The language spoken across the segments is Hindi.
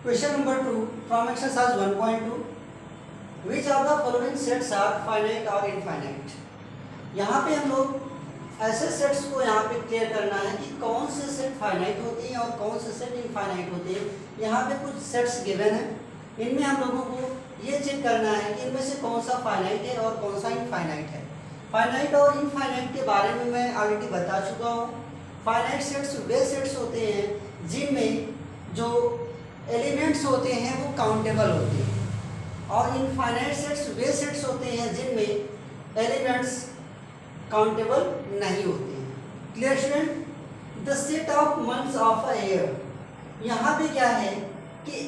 Question number 2 from exercise 1.2. Which of the following sets are finite or infinite? यहाँ पे हम लोग ऐसे सेट्स को यहाँ पे क्लियर करना है कि कौन से सेट फाइनाइट होते हैं और कौन से सेट इनफाइनाइट होते हैं। यहाँ पे कुछ सेट्स गिवन है, इनमें हम लोगों को ये चेक करना है कि इनमें से कौन सा फाइनाइट है और कौन सा इनफाइनाइट है। फाइनाइट और इनफाइनाइट के बारे में मैं ऑलरेडी बता चुका हूँ। फाइनाइट सेट्स वे सेट्स होते हैं जिनमें जो एलिमेंट्स होते हैं वो काउंटेबल होते हैं, और इनफाइनाइट सेट्स वे सेट्स होते हैं जिनमें एलिमेंट्स काउंटेबल नहीं होते हैं। Clear student? The set of months of a year, यहाँ पे क्या है कि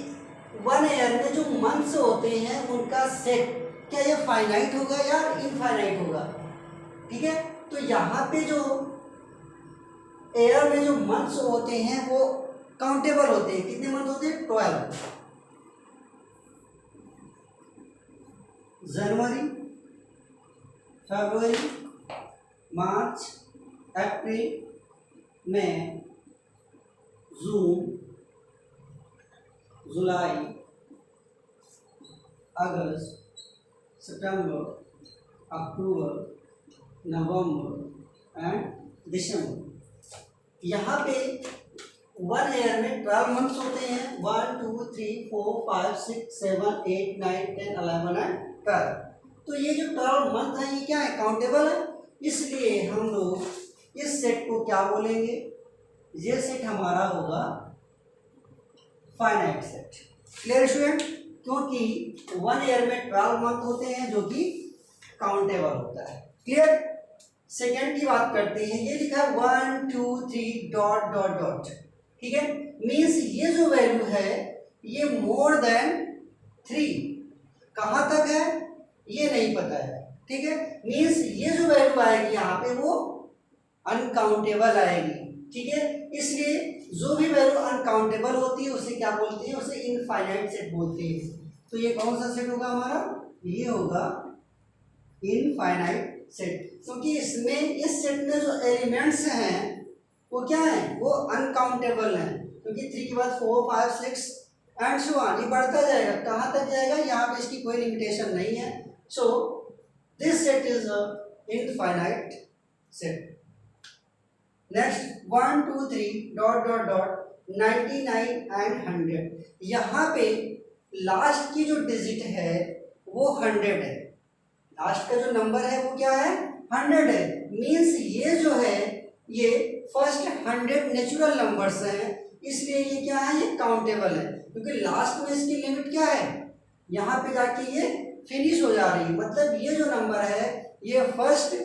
वन ईयर में जो मंथ्स होते हैं उनका सेट क्या ये फाइनाइट होगा या इनफाइनाइट होगा। ठीक है, तो यहाँ पे जो ईयर में जो मंथ्स होते हैं वो काउंटेबल होते हैं। कितने मंथ होते हैं? 12। जनवरी, फरवरी, मार्च, अप्रैल, मई, जून, जुलाई, अगस्त, सितंबर, अक्टूबर, नवंबर एंड दिसंबर। यहाँ पे वन ईयर में 12 मंथ्स होते हैं। 1 2 3 4 5 6 7 8 9 10 11 एंड 12। तो ये जो 12 मंथ है ये क्या है? काउंटेबल है। इसलिए हम लोग इस सेट को क्या बोलेंगे? ये सेट हमारा होगा फाइनाइट सेट। Clear student? क्योंकि वन ईयर में 12 मंथ होते हैं जो कि काउंटेबल होता है। क्लियर? सेकेंड की बात करते हैं। ये लिखा है 1 2 3 डॉट डॉट डॉट। ठीक है, मीन्स ये जो वैल्यू है ये मोर देन 3 कहाँ तक है ये नहीं पता है। ठीक है, मीन्स ये जो वैल्यू आएगी यहाँ पे वो अनकाउंटेबल आएगी। ठीक है, इसलिए जो भी वैल्यू अनकाउंटेबल होती है उसे क्या बोलते हैं? उसे इनफाइनाइट सेट बोलते हैं। तो ये कौन सा सेट होगा हमारा? ये होगा इनफाइनाइट सेट, क्योंकि इसमें इस सेट में जो एलिमेंट्स हैं वो क्या है? वो अनकाउंटेबल हैं, क्योंकि 3 के बाद 4 5 6 एंड सो ऑन ये बढ़ता जाएगा। कहाँ तक जाएगा यहाँ पे इसकी कोई लिमिटेशन नहीं है। So this set is a infinite set. Next 1 2 3 dot dot dot 99 and 100। यहाँ पे लास्ट की जो डिजिट है वो 100 है। लास्ट का जो नंबर है वो क्या है? 100 है। मीन्स ये जो है ये फर्स्ट 100 नेचुरल नंबर्स हैं, इसलिए ये क्या है? ये काउंटेबल है, क्योंकि लास्ट में इसकी लिमिट क्या है? यहाँ पे जाके ये फिनिश हो जा रही है। मतलब ये जो नंबर है ये फर्स्ट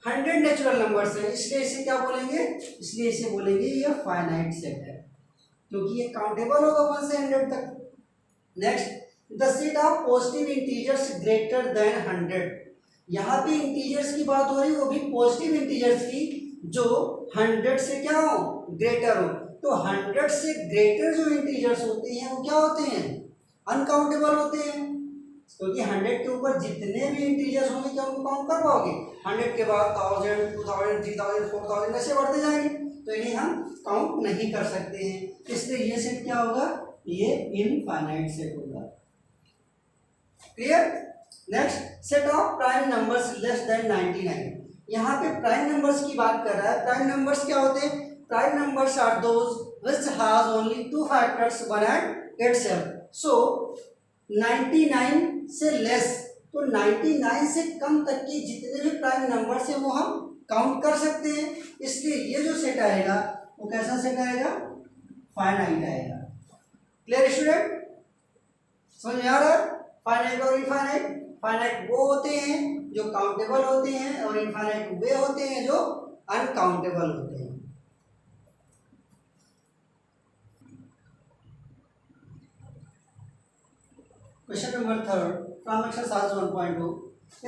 100 नेचुरल नंबर्स है, इसलिए इसे क्या बोलेंगे? इसलिए इसे बोलेंगे ये फाइनाइट सेट है, क्योंकि ये काउंटेबल होगा 1 से 100 तक। Next, the set of positive integers greater than 100। यहाँ पे इंटीजर्स की बात हो रही है, वो भी पॉजिटिव इंटीजर्स की जो 100 से क्या हो? ग्रेटर हो। तो 100 से ग्रेटर जो इंटीजर्स होते हैं वो क्या होते हैं? अनकाउंटेबल होते हैं, क्योंकि 100 के ऊपर जितने भी इंटीजर्स होंगे क्या उनको काउंट कर पाओगे? 100 के बाद 1000 2000 3000 4000 ऐसे बढ़ते जाएंगे, तो इन्हें हम काउंट नहीं कर सकते हैं। इसलिए ये सेट क्या होगा? ये इनफाइनाइट सेट होगा। Clear? Next, set of prime numbers less than 99। यहाँ पे प्राइम नंबर्स की बात कर रहा है। प्राइम नंबर्स क्या होते हैं? Prime numbers are those which has only 2 factors 1 and itself। So 99 से लेस, तो 99 से कम तक की जितने भी प्राइम नंबर्स हैं वो हम काउंट कर सकते हैं। इसलिए ये जो सेट आएगा वो कैसा सेट आएगा? फाइनाइट आएगा। Clear student? समझ में आ रहा है? फाइनाइट और इनफाइनाइट। फाइनाइट वो होते हैं जो काउंटेबल होते हैं, और इनफाइनाइट वे होते हैं जो अनकाउंटेबल होते हैं। Question number 3 from exercise 1.2,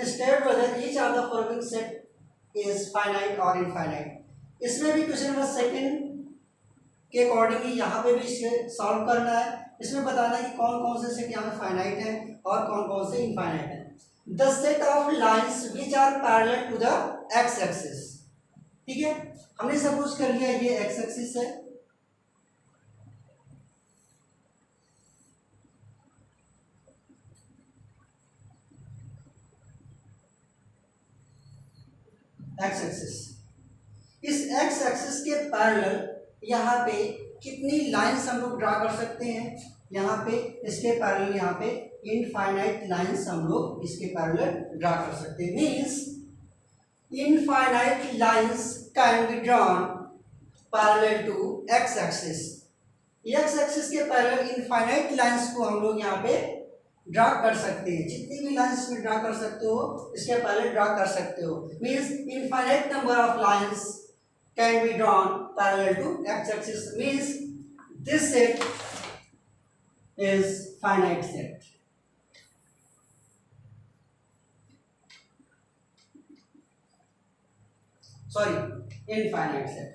state whether each of the following set is finite और इनफाइनाइट। इसमें भी क्वेश्चन नंबर 2 के अकॉर्डिंग ही यहाँ पे भी इसे सॉल्व करना है। इसमें बताना है कि कौन कौन से सेट यहाँ पे फाइनाइट है और कौन कौन से इनफाइनाइट है। The set of lines which are parallel to the X axis. ठीक है, हमने सपोज कर लिया ये एक्स एक्सिस है, एक्स एक्सिस। इस एक्स एक्सिस के पैरेलल यहाँ पे कितनी लाइंस हम लोग ड्रा कर सकते हैं? यहाँ पे इसके पैरेलल यहाँ पे इनफाइनाइट लाइंस हम लोग इसके पैरेलल ड्रा कर सकते हैं। Means infinite lines can be drawn parallel to X axis. X axis के पैरेलल इनफाइनाइट लाइंस को हम लोग यहाँ पे ड्रा कर सकते हैं। जितनी भी लाइंस में ड्रा कर सकते हो इसके पैरेलल ड्रा कर सकते हो। Means infinite number of lines can be drawn parallel to X axis. Means this set is finite set. Sorry, infinite set.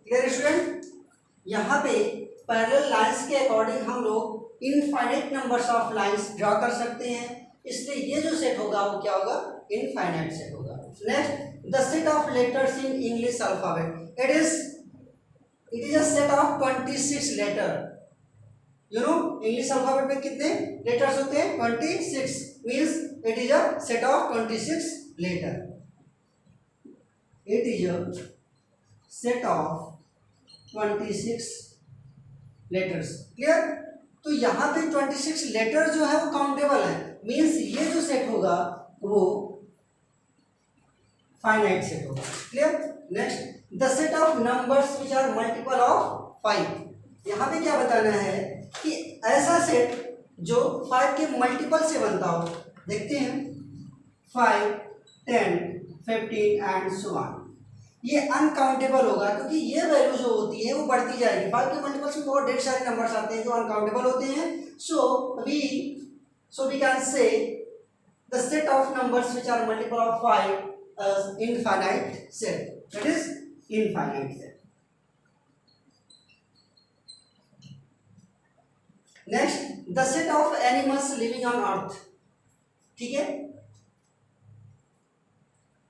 Clear student? यहाँ पे पैरेलल लाइंस के अकॉर्डिंग हम लोग infinite numbers of lines draw कर सकते हैं, इसलिए ये जो सेट होगा वो क्या होगा? इनफाइनाइट सेट होगा। Next, the set of letters in English alphabet. It is a set of 26 letter. You know English alphabet में कितने लेटर्स होते हैं? 26। Means it is a set of 26 letter. It is a set of 26 letters. Clear? तो यहाँ पे 26 लेटर जो है वो काउंटेबल है। मीन्स ये जो सेट होगा वो फाइनाइट सेट होगा। Clear? Next, the set of numbers which are multiple of 5। यहाँ पे क्या बताना है कि ऐसा सेट जो 5 के मल्टीपल से बनता हो। देखते हैं 5, 10, 15 एंड सो ऑन। ये अनकाउंटेबल होगा क्योंकि ये वैल्यू जो होती है वो बढ़ती जाएगी। 5 के मल्टीपल्स में बहुत ढेर सारे नंबर्स आते हैं जो अनकाउंटेबल होते हैं। So we can say the set of numbers which are multiple of 5 as infinite set. That is infinite set. Next, the set of animals living on earth. ठीक है,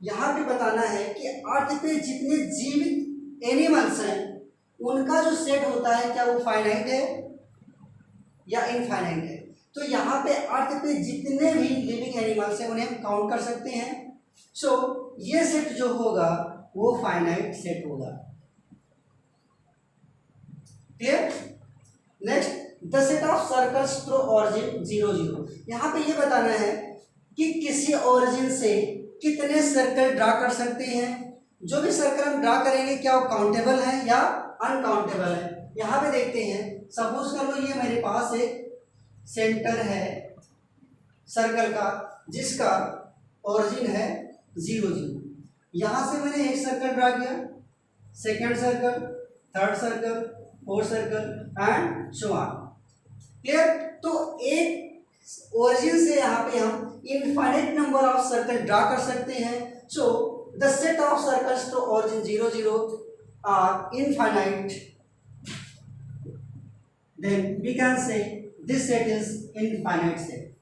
यहां पे बताना है कि अर्थ पे जितने जीवित एनिमल्स हैं उनका जो सेट होता है क्या वो फाइनाइट है या इनफाइनाइट है। तो यहाँ पे अर्थ पे जितने भी लिविंग एनिमल्स हैं उन्हें हम काउंट कर सकते हैं। सो ये सेट जो होगा वो फाइनाइट सेट होगा। Clear? Next, the set of circles through origin 0 0। यहाँ पे ये बताना है कि किसी ऑरिजिन से कितने सर्कल ड्रा कर सकते हैं। जो भी सर्कल हम ड्रा करेंगे क्या वो काउंटेबल है या अनकाउंटेबल है। यहाँ पे देखते हैं, सपोज कर लो ये मेरे पास एक सेंटर है सर्कल का जिसका ऑरिजिन है 0 0। यहाँ से मैंने एक सर्कल ड्रा किया, second circle, third circle, fourth circle and so on. Clear? तो एक ओरिजिन से यहाँ पे हम infinite number of circle draw कर सकते हैं। So the set of circles to origin 0 0 are infinite, then we can say this set is infinite set.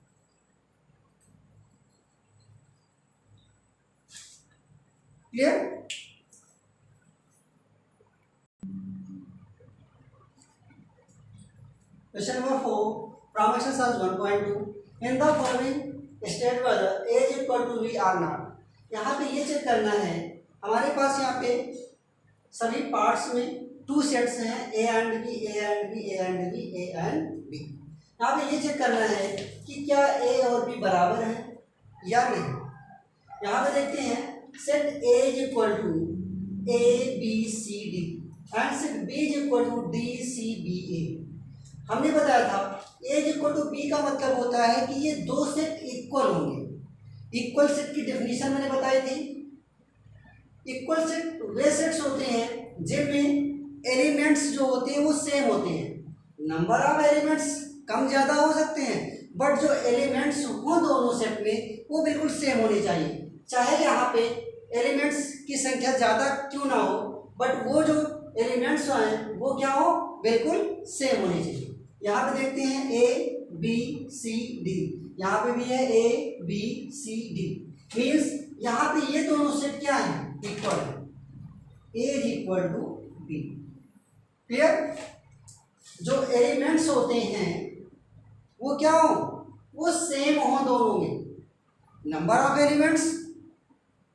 Clear? Question number 4 from exercise 1.2 in the following state whether a is equal to b or not। यहाँ पे ये चेक करना है, हमारे पास यहाँ पे सभी पार्ट्स में 2 सेट्स हैं a and b, a and b, a and b, a and b। यहाँ पे ये चेक करना है कि क्या a और b बराबर हैं या नहीं। यहाँ पे देखते हैं set a is equal to a b c d and set b is equal to d c b a। हमने बताया था a is equal to b का मतलब होता है कि ये 2 सेट इक्वल होंगे। इक्वल सेट की डेफिनेशन मैंने बताई थी। इक्वल सेट वे सेट्स होते हैं जिनमें एलिमेंट्स जो होते हैं वो सेम होते हैं। नंबर ऑफ एलिमेंट्स कम ज़्यादा हो सकते हैं बट जो एलिमेंट्स हो दोनों सेट में वो बिल्कुल सेम होने चाहिए। चाहे यहाँ पे एलिमेंट्स की संख्या ज़्यादा क्यों ना हो बट वो जो एलिमेंट्स हैं वो क्या हो, बिल्कुल सेम होने चाहिए। यहाँ पे देखते हैं a b c d, यहाँ पे भी है a b c d। Means यहाँ पे ये दोनों सेट क्या है, इक्वल है। a is equal to b। Clear? जो एलिमेंट्स होते हैं वो क्या हो, वो सेम हो दोनों में। नंबर ऑफ एलिमेंट्स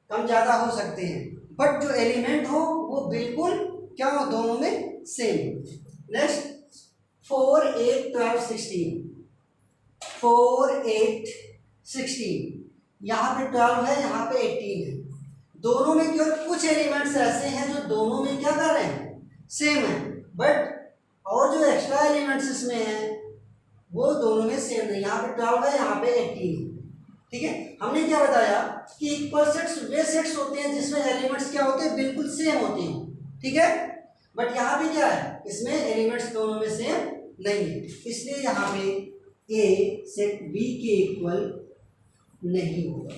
कम ज़्यादा हो सकते हैं, बट जो एलिमेंट हो वो बिल्कुल क्या हो, दोनों में सेम। नेक्स्ट 4, 8, 12, 16, 4, 8, 16, यहाँ पे 12 है, यहाँ पे 18 है। दोनों में केवल कुछ एलिमेंट्स ऐसे हैं जो दोनों में क्या कर रहे हैं, सेम है, बट और जो एक्स्ट्रा एलिमेंट्स इसमें हैं वो दोनों में सेम नहीं। यहाँ पे 12 है, यहाँ पे 18 है। ठीक है, हमने क्या बताया कि इक्वल सेट्स वे सेट्स होते हैं जिसमें एलिमेंट्स क्या होते हैं, बिल्कुल सेम होते हैं। ठीक है, बट यहाँ पे क्या है, इसमें एलिमेंट्स दोनों में सेम नहीं है, इसलिए यहाँ पे ए सेट बी के इक्वल नहीं होगा।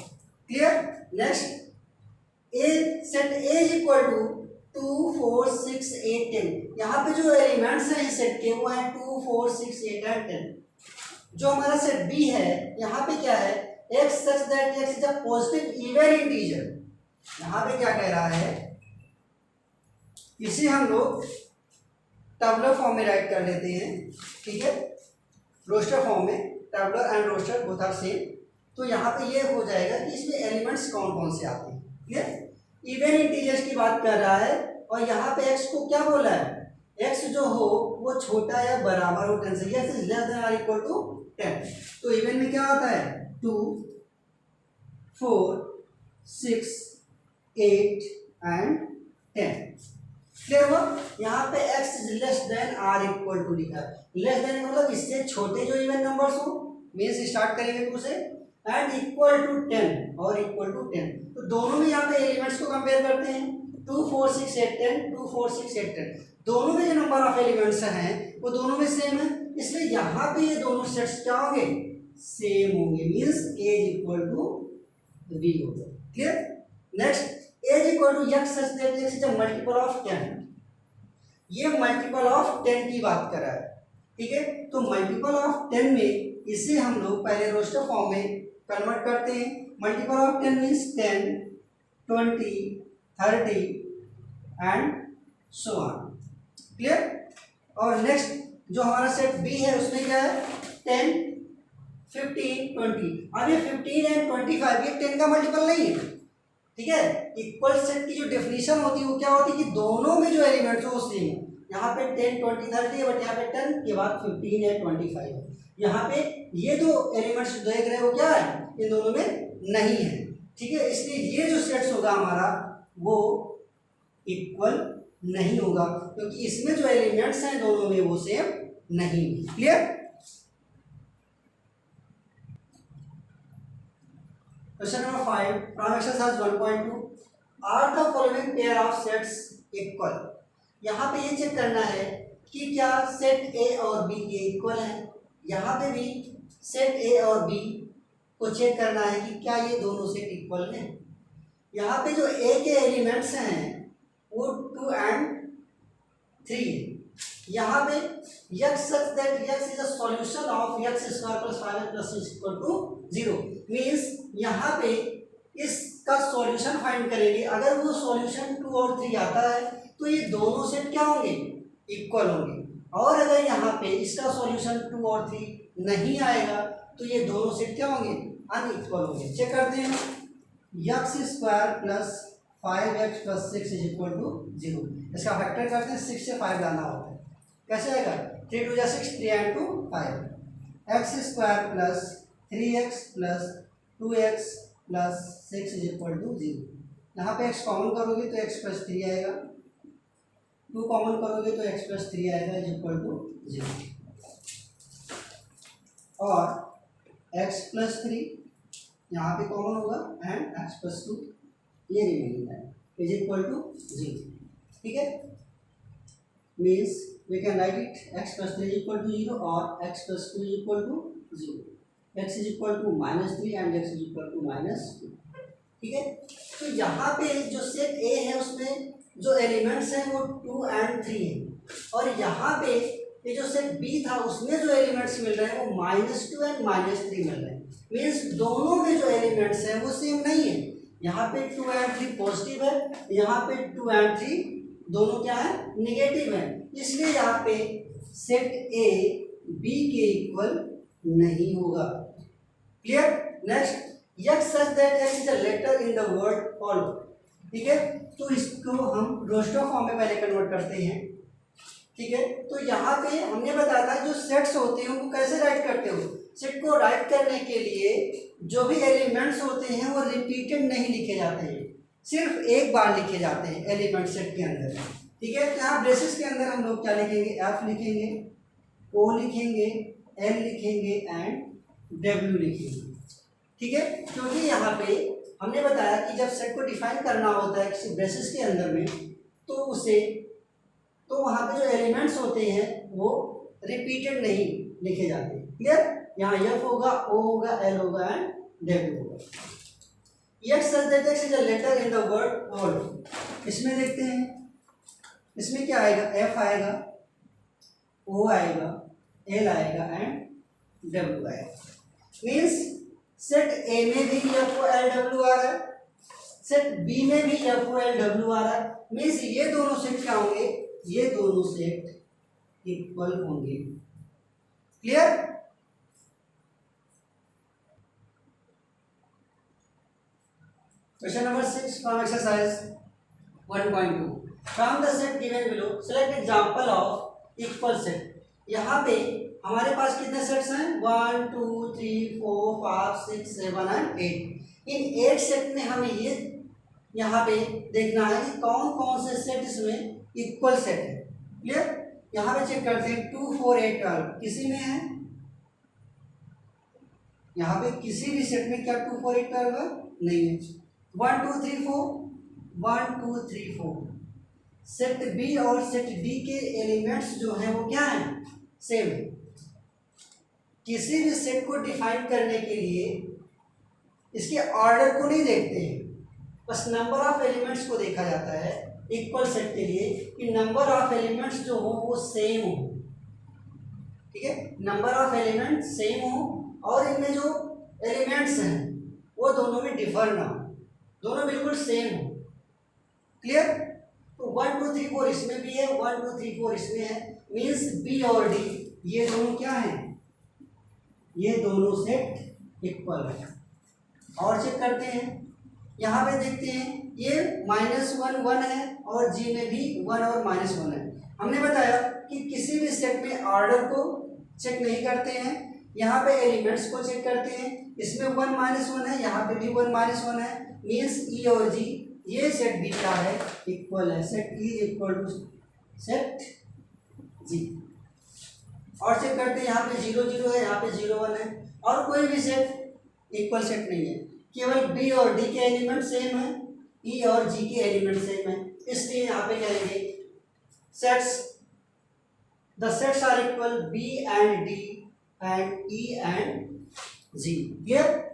Clear. Next A set A is equal to 2, 4, 6, 8, 10। यहाँ पे जो एलिमेंट्स हैं इस सेट के वो हैं 2, 4, 6, 8 एंड 10। जो हमारा सेट बी है, यहाँ पे क्या है, x such that x is a positive even integer। यहाँ पे क्या कह रहा है, इसे हम लोग टेबुलर फॉर्म में राइट कर लेते हैं। ठीक है, रोस्टर फॉर्म में, tabular and roster both are same. तो यहाँ पे ये हो जाएगा कि इसमें एलिमेंट्स कौन कौन से आते हैं। क्लियर, इवन इंटीजर्स की बात कर रहा है, और यहाँ पे x को क्या बोला है, x जो हो वो छोटा या बराबर हो 10 से, x इज लेस देन और इक्वल टू 10। तो इवन में क्या आता है, 2, 4, 6, 8 एंड 10। क्लियर हुआ। यहाँ पे x is less than or equal to लिखा है। लेस देन मतलब इससे छोटे जो इवन नंबर्स हो, मीन्स स्टार्ट करेंगे 2 से, एंड इक्वल टू 10 और इक्वल टू 10। तो दोनों में यहाँ पे एलिमेंट्स को कंपेयर करते हैं, 2, 4, 6, 8, 10, 2, 4, 6, 8, 10। दोनों में जो नंबर ऑफ एलिमेंट्स हैं वो दोनों में सेम है, इसलिए यहाँ पे ये दोनों सेट्स क्या होंगे, सेम होंगे, means A is equal to B होगा। Clear. Next A is equal to X such that X is a multiple of 10। ये मल्टीपल ऑफ 10 की बात कर रहा है। ठीक है, तो मल्टीपल ऑफ 10 में इसे हम लोग पहले रोस्टर फॉर्म में कन्वर्ट करते हैं। Multiple of 10 means 10, 20, 30 and so on. Clear. और नेक्स्ट जो हमारा सेट बी है उसमें क्या है, 10, 15, 20। अब ये 15 एंड 25 ये 10 का मल्टीपल नहीं है। ठीक है, इक्वल सेट की जो डेफिनेशन होती है वो क्या होती है कि दोनों में जो एलिमेंट्स हो सेम है। यहाँ पे 10, 20, 30 है, बट यहाँ पे 10 के बाद 15 है, 25 है। यहाँ पे ये दो एलिमेंट्स देख रहे हो क्या है, इन दोनों में नहीं है। ठीक है, इसलिए ये जो सेट्स होगा हमारा वो इक्वल नहीं होगा, क्योंकि इसमें जो एलिमेंट्स हैं दोनों में वो सेम नहीं। Clear. Question number 5 from exercise 1.2, are the following pair of sets equal. यहाँ पे ये चेक करना है कि क्या सेट ए और बी ये इक्वल है। यहाँ पे भी सेट ए और बी को चेक करना है कि क्या ये दोनों सेट इक्वल हैं। यहाँ पे जो ए के एलिमेंट्स हैं वो 2 एंड 3 है। यहाँ पे x such that x is a solution of x square plus 5x plus 6 equal to 0 means यहाँ पे इसका सॉल्यूशन फाइंड करेंगे। अगर वो सॉल्यूशन 2 और 3 आता है तो ये दोनों सेट क्या होंगे, इक्वल होंगे। और अगर यहाँ पे इसका सॉल्यूशन 2 और 3 नहीं आएगा तो ये दोनों सेट क्या होंगे, अनइक्वल होंगे। चेक करते हैं, x square plus 5x plus 6 is equal to 0। इसका फैक्टर करते हैं, 6 से 5 लाना होता है। कैसे आएगा, 3 2 6, 3 and 2 5। X square plus 3x plus 2x plus 6 is equal to 0। यहाँ पे x कॉमन करोगे तो x प्लस 3 आएगा, 2 कॉमन करोगे तो x प्लस 3 आएगा इज इक्वल टू 0। और x प्लस 3 यहाँ पे कॉमन होगा एंड x प्लस 2 ये रिमेनिंग है इज इक्वल टू 0। ठीक है, means we can write it x plus 3 equal to 0 or x plus 2 equal to 0. x is equal to -3 and x is equal to -2. ठीक है, तो यहाँ पे जो सेट A है उसमें जो एलिमेंट्स हैं वो 2 एंड 3 हैं, और यहाँ पे ये जो सेट B था उसमें जो एलिमेंट्स मिल रहे हैं वो -2 एंड -3 मिल रहे हैं। मीन्स दोनों में जो एलिमेंट्स हैं वो सेम नहीं है। यहाँ पे 2 एंड 3 पॉजिटिव है, यहाँ पे 2 एंड 3 दोनों क्या है, निगेटिव है। इसलिए यहाँ पे सेट ए बी के इक्वल नहीं होगा। Clear. Next X such that X is a letter in the word follow। ठीक है, तो इसको हम रोस्टर फॉर्म में पहले कन्वर्ट करते हैं। ठीक है, तो यहाँ पे हमने बताया था जो सेट्स होते हैं उनको कैसे राइट करते हो। सेट को राइट करने के लिए जो भी एलिमेंट्स होते हैं वो रिपीटेड नहीं लिखे जाते हैं, सिर्फ एक बार लिखे जाते हैं एलिमेंट सेट के अंदर। ठीक है, तो यहाँ ब्रेसेस के अंदर हम लोग क्या लिखेंगे, F लिखेंगे, O लिखेंगे, L लिखेंगे एंड W लिखेंगे। ठीक है, क्योंकि यहाँ पे हमने बताया कि जब सेट को डिफाइन करना होता है किसी ब्रेसेस के अंदर में तो वहाँ पे जो एलिमेंट्स होते हैं वो रिपीटेड नहीं लिखे जाते। क्लियर, यहाँ F होगा, O होगा, L होगा एंड W होगा। X such that X is a letter in the word all। इसमें देखते हैं, इसमें क्या आएगा, F आएगा, O आएगा, L आएगा एंड W आएगा। मीन्स सेट A में भी FOLW आ रहा है, सेट B में भी FOLW आ रहा है। मीन्स ये दोनों सेट क्या होंगे, ये दोनों सेट इक्वल होंगे। Clear. Question number 6 from exercise 1.2 from the set given below select example of equal set. यहाँ पे हमारे पास कितने सेट्स हैं, 1 2 3 4 5 6 7 एंड 8। इन 8 सेट में हमें ये यहाँ पे देखना है कि कौन कौन से सेट इसमें इक्वल सेट है। क्लियर, यहाँ पे चेक करते हैं 2 4 8 12 किसी में है, यहाँ पे किसी भी सेट में क्या 2 4 8 12 है, नहीं है। 1 2 3 4 1 2 3 4 सेट बी और सेट डी के एलिमेंट्स जो हैं वो क्या हैं, सेम है। किसी भी सेट को डिफाइन करने के लिए इसके ऑर्डर को नहीं देखते हैं, बस नंबर ऑफ एलिमेंट्स को देखा जाता है इक्वल सेट के लिए कि नंबर ऑफ एलिमेंट्स जो हो वो सेम हो। ठीक है, नंबर ऑफ एलिमेंट्स सेम हो और इनमें जो एलिमेंट्स हैं वो दोनों में डिफर ना हो, दोनों बिल्कुल सेम हो। क्लियर, तो 1 2 3 4 इसमें भी है, 1 2 3 4 इसमें है। मीन्स बी और डी ये दोनों क्या हैं, ये दोनों सेट इक्वल है। और चेक करते हैं, यहाँ पे देखते हैं ये -1 1 है और जी में भी 1 और -1 है। हमने बताया कि किसी भी सेट में ऑर्डर को चेक नहीं करते हैं, यहाँ पे एलिमेंट्स को चेक करते हैं। इसमें 1 -1 है, यहाँ पे भी 1 -1 है। मीन्स ई और जी ये सेट भी क्या है, इक्वल है। Set E equal to set G. और चेक करते हैं, यहाँ पे 0 0 है, यहाँ पे 0 1 है और कोई भी सेट इक्वल सेट नहीं है, केवल बी और डी के एलिमेंट सेम है, ई और जी के एलिमेंट सेम है। इसलिए यहाँ पे कहेंगे sets the sets are equal B and D and E and G. Clear.